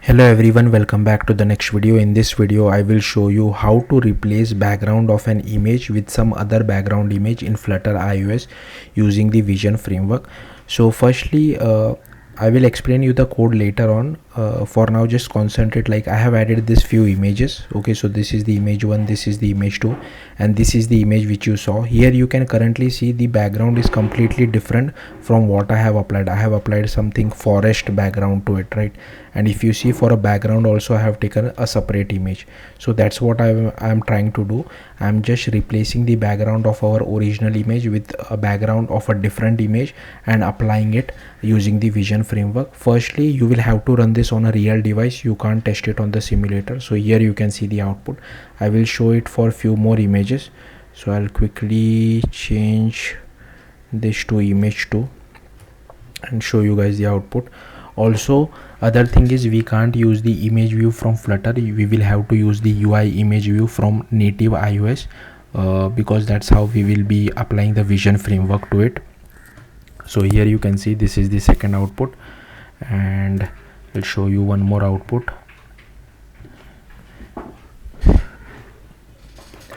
Hello everyone, welcome back to the next video. In this video I will show you how to replace background of an image with some other background image in Flutter iOS using the Vision framework. So firstly I will explain you the code later on. For now just concentrate, like I have added this few images. Okay, so this is the image 1, this is the image 2, and this is the image which you saw. Here you can currently see the background is completely different from what I have applied. I have applied something forest background to it, right? And if you see, for a background also I have taken a separate image. So that's what I am trying to do. I'm just replacing the background of our original image with a background of a different image and applying it using the Vision framework. Firstly, you will have to run this on a real device. You can't test it on the simulator. So here you can see the output. I will show it for few more images. So I'll quickly change this to image 2 and show you guys the output. Also, other thing is we can't use the image view from Flutter. We will have to use the UI image view from native iOS because that's how we will be applying the Vision framework to it. So here you can see this is the second output, and I'll show you one more output.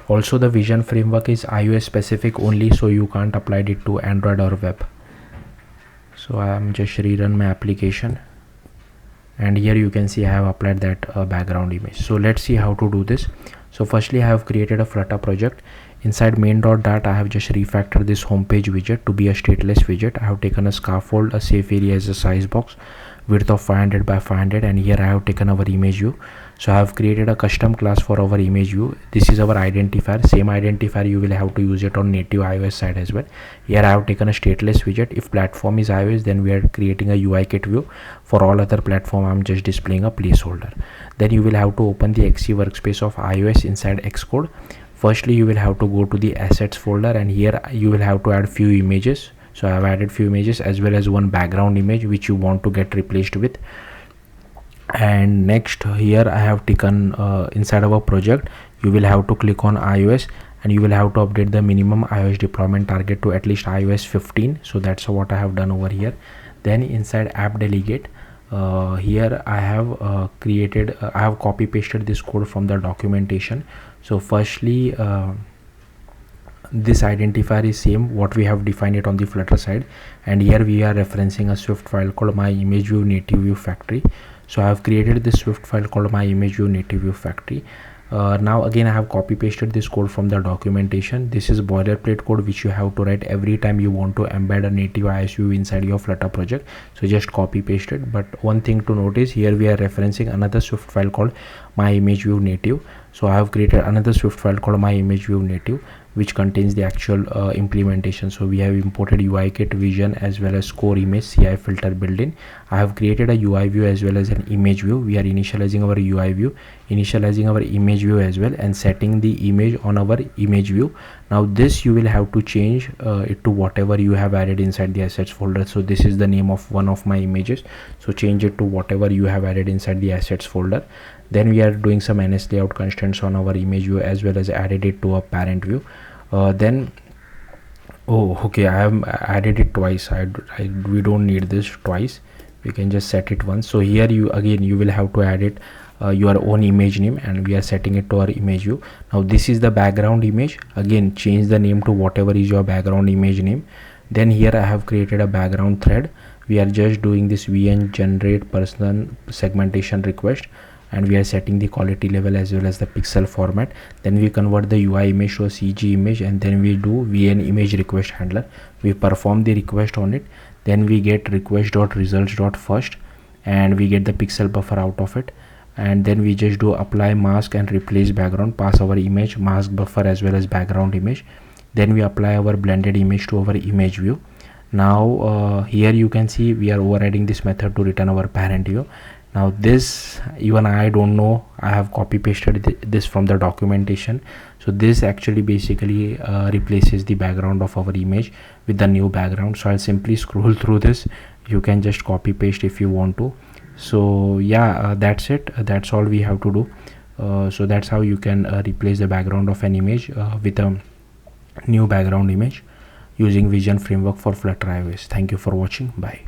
Also, the Vision framework is iOS specific only, so you can't apply it to Android or web. So I am just rerun my application, and here you can see I have applied that background image. So let's see how to do this. So firstly, I have created a Flutter project. Inside main.dat I have just refactored this homepage widget to be a stateless widget. I have taken a scaffold, a safe area as a size box, width of 500 by 500, and here I have taken our image view. So I have created a custom class for our image view. This is our identifier. Same identifier you will have to use it on native iOS side as well. Here I have taken a stateless widget. If platform is iOS, then we are creating a UI kit view. For all other platform, I'm just displaying a placeholder. Then you will have to open the XC workspace of iOS inside Xcode. Firstly, you will have to go to the assets folder, and here you will have to add few images. So I have added few images as well as one background image which you want to get replaced with. And next, here I have taken inside our project, you will have to click on iOS, and you will have to update the minimum iOS deployment target to at least iOS 15. So that's what I have done over here. Then inside app delegate, here I have created I have copy pasted this code from the documentation. So firstly, this identifier is same what we have defined it on the Flutter side, and here we are referencing a Swift file called my image view native view factory. So I have created this Swift file called my image view native view factory. Now again I have copy pasted this code from the documentation. This is boilerplate code which you have to write every time you want to embed a native iOS view inside your Flutter project. So just copy paste it. But one thing to notice, here we are referencing another Swift file called my image view native. So I have created another Swift file called my image view native which contains the actual implementation. So we have imported UI kit, Vision as well as core image CI filter built-in. I have created a UI view as well as an image view. We are initializing our UI view, initializing our image view as well, and setting the image on our image view. Now this you will have to change it to whatever you have added inside the assets folder. So this is the name of one of my images, so change it to whatever you have added inside the assets folder. Then we are doing some NS layout constraints on our image view as well as added it to a parent view. Then I have added it twice. We don't need this twice, we can just set it once. So here you will have to add it your own image name, and we are setting it to our image view. Now this is the background image. Again, change the name to whatever is your background image name. Then here I have created a background thread. We are just doing this vn generate person segmentation request, and we are setting the quality level as well as the pixel format. Then we convert the UI image to a CG image, and then we do vn image request handler. We perform the request on it. Then we get request.results.first, and we get the pixel buffer out of it. And then we just do apply mask and replace background, pass our image mask buffer as well as background image. Then we apply our blended image to our image view. Now here you can see we are overriding this method to return our parent view. Now this, even I don't know, I have copy pasted this from the documentation. So this actually basically replaces the background of our image with the new background. So I'll simply scroll through this. You can just copy paste if you want to. So yeah, that's it. That's all we have to do. So that's how you can replace the background of an image with a new background image using Vision framework for Flutter iOS. Thank you for watching. Bye.